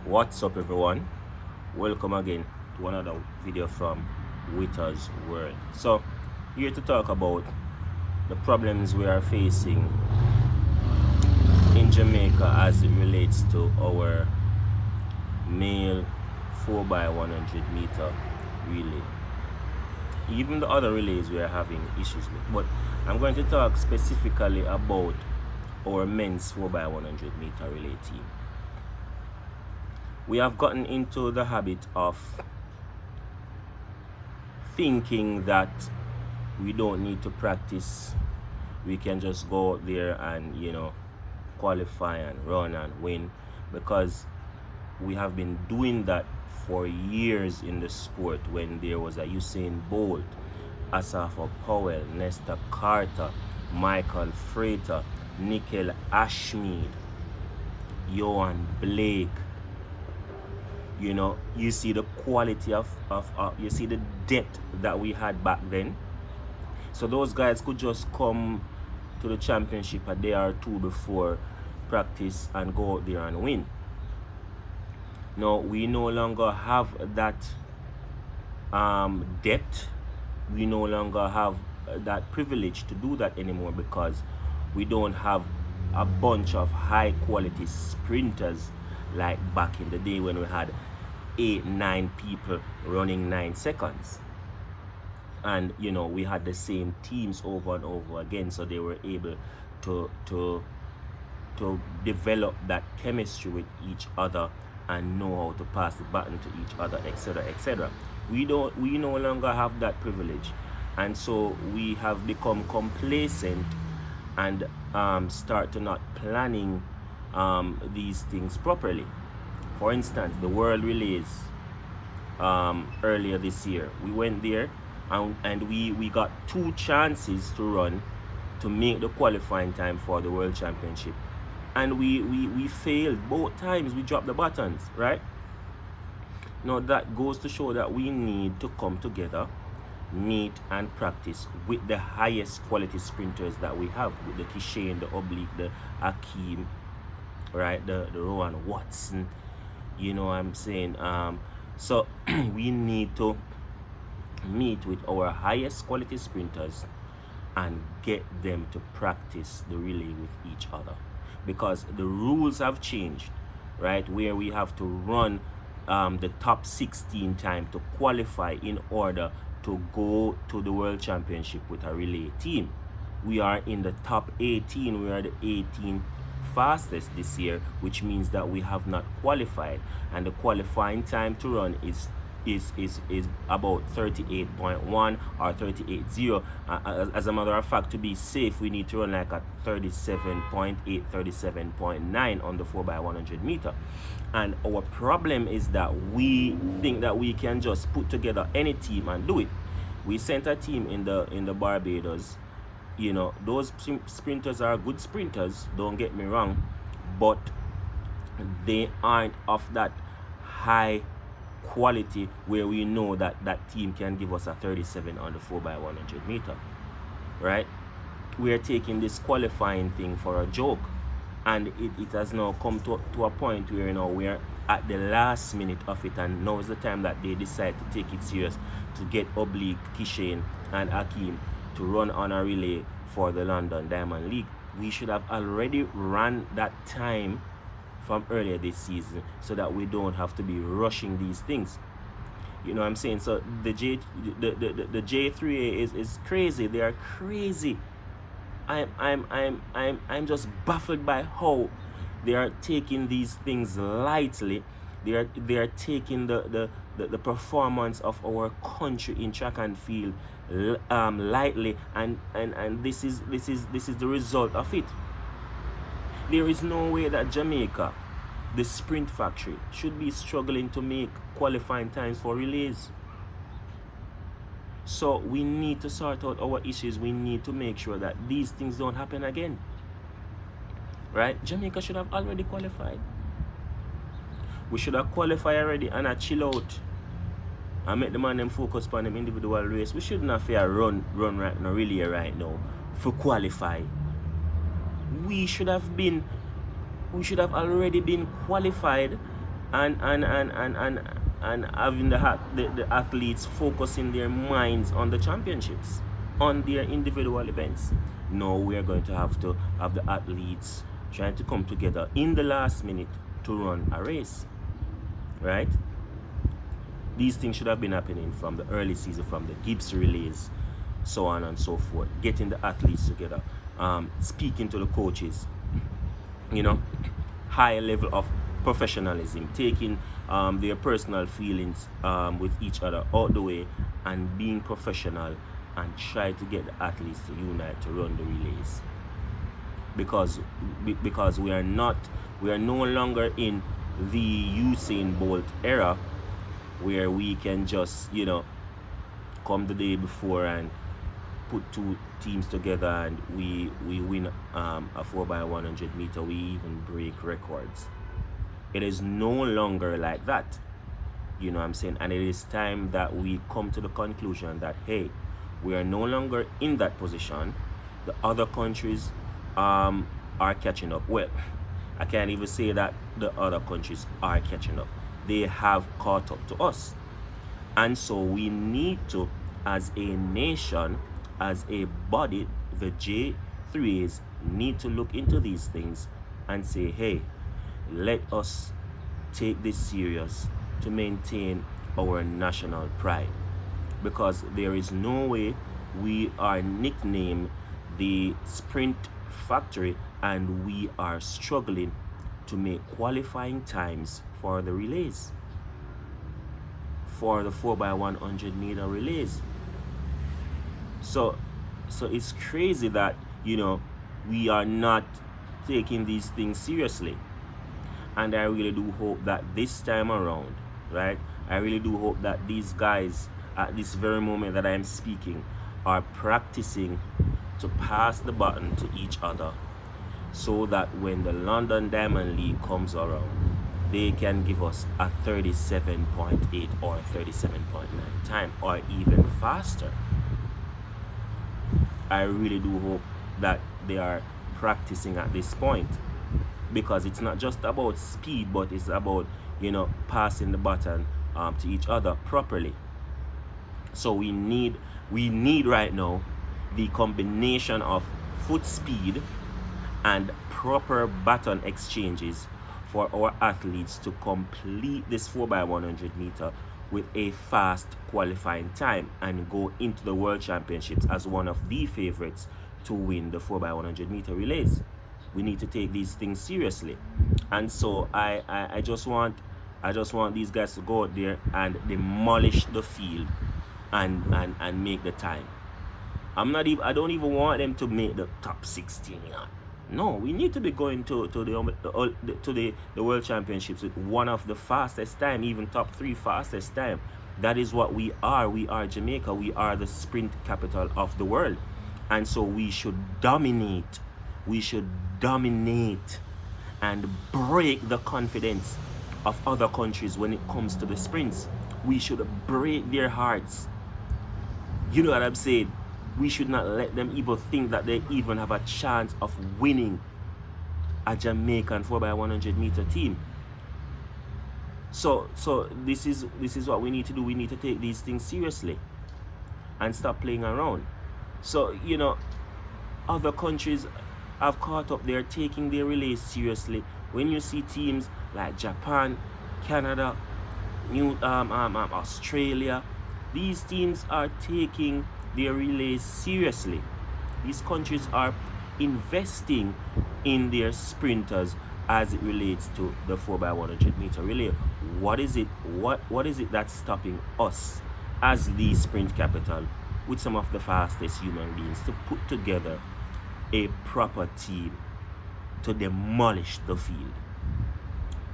What's up, everyone? Welcome again to another video from Witter's World. So, here to talk about the problems we are facing in Jamaica as it relates to our male 4x100 meter relay. Even the other relays we are having issues with, but I'm going to talk specifically about our men's 4x100 meter relay team. We have gotten into the habit of thinking that we don't need to practice. We can just go out there and, qualify and run and win, because we have been doing that for years in the sport. When there was a Usain Bolt, Asafa Powell, Nesta Carter, Michael Frater, Nickel Ashmead, Johan Blake, you see the quality of you see the depth that we had back then. So those guys could just come to the championship a day or two before practice and go out there and win. Now we no longer have that depth. We no longer have that privilege to do that anymore, because we don't have a bunch of high quality sprinters like back in the day when we had 8-9 people running 9 seconds, and we had the same teams over and over again, so they were able to develop that chemistry with each other and know how to pass the baton to each other, etc., etc. We no longer have that privilege, and so we have become complacent and start to not planning these things properly. For instance, the World Relays earlier this year, we went there and we got 2 chances to run to make the qualifying time for the World Championship, and we failed both times. We dropped the batons, right? Now that goes to show that we need to come together, meet and practice with the highest quality sprinters that we have, with the Kishane, the Oblique, the Akeem, right, the Rowan Watson, you know what I'm saying? So we need to meet with our highest quality sprinters and get them to practice the relay with each other, because the rules have changed, right, where we have to run the top 16 time to qualify in order to go to the World Championship with a relay team. We are in the top 18. We are the 18th fastest this year, which means that we have not qualified, and the qualifying time to run is about 38.1 or 38.0. As a matter of fact, to be safe, we need to run like at 37.8, 37.9 on the 4x100 meter. And our problem is that we think that we can just put together any team and do it. We sent a team in the Barbados. Those sprinters are good sprinters, don't get me wrong, but they aren't of that high quality where we know that that team can give us a 37 on the 4x100 meter, right? We are taking this qualifying thing for a joke, and it has now come to a point where we're at the last minute of it, and now is the time that they decide to take it serious, to get Oblique, Kishane and Akeem to run on a relay for the London Diamond League. We should have already run that time from earlier this season, so that we don't have to be rushing these things. You know what I'm saying? So the J3A is crazy. They are crazy. I'm just baffled by how they are taking these things lightly. They are taking the performance of our country in track and field lightly, and this is the result of it. There is no way that Jamaica, the sprint factory, should be struggling to make qualifying times for relays. So we need to sort out our issues. We need to make sure that these things don't happen again, right? Jamaica should have already qualified. We should have qualified already and chill out and make the man them focus on them individual race. We shouldn't have fair run right now, really right now, for qualify. We should have already been qualified and having the athletes focusing their minds on the championships, on their individual events. No, we are going to have the athletes trying to come together in the last minute to run a race, right? These things should have been happening from the early season, from the Gibbs relays, so on and so forth, getting the athletes together, speaking to the coaches, high level of professionalism, taking their personal feelings with each other out the way, and being professional, and try to get the athletes to unite to run the relays. Because we are no longer in the Usain Bolt era, where we can just come the day before and put two teams together and we win a 4x100 meter. We even break records. It is no longer like that. You know what I'm saying? And it is time that we come to the conclusion that, hey, we are no longer in that position. The other countries are catching up. Well, I can't even say that the other countries are catching up. They have caught up to us. And so we need to, as a nation, as a body, the J3s need to look into these things and say, hey, let us take this serious to maintain our national pride. Because there is no way we are nicknamed the Sprint Factory and we are struggling to make qualifying times for the relays, for the 4x100 meter relays. So it's crazy that we are not taking these things seriously. And I really do hope that this time around, right, I really do hope that these guys at this very moment that I am speaking are practicing to pass the baton to each other, so that when the London Diamond League comes around, they can give us a 37.8 or 37.9 time, or even faster. I really do hope that they are practicing at this point, because it's not just about speed, but it's about passing the baton to each other properly. So we need right now the combination of foot speed and proper baton exchanges for our athletes to complete this 4x100 meter with a fast qualifying time and go into the World Championships as one of the favorites to win the 4x100 meter relays. We need to take these things seriously. And so I just want these guys to go out there and demolish the field and make the time. I don't even want them to make the top 16. No, we need to be going to the World Championships with one of the fastest time, even top 3 fastest time. That is what we are. We are Jamaica. We are the sprint capital of the world. And so we should dominate. We should dominate and break the confidence of other countries when it comes to the sprints. We should break their hearts. You know what I'm saying? We should not let them even think that they even have a chance of winning a Jamaican 4x100 meter team. So this is what we need to do. We need to take these things seriously and stop playing around. So other countries have caught up. They're taking their relays seriously. When you see teams like Japan, Canada, Australia, these teams are taking their relays seriously. These countries are investing in their sprinters as it relates to the 4x100 meter relay. What is it that's stopping us as the sprint capital with some of the fastest human beings to put together a proper team to demolish the field?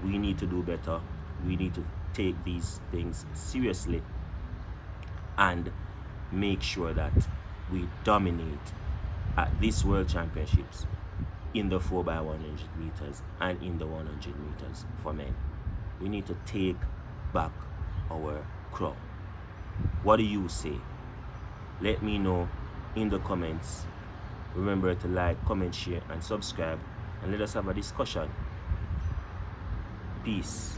We need to do better. We need to take these things seriously and make sure that we dominate at this World Championships in the 4x100 meters and in the 100 meters for men. We need to take back our crown. What do you say? Let me know in the comments. Remember to like, comment, share, and subscribe, and let us have a discussion. Peace.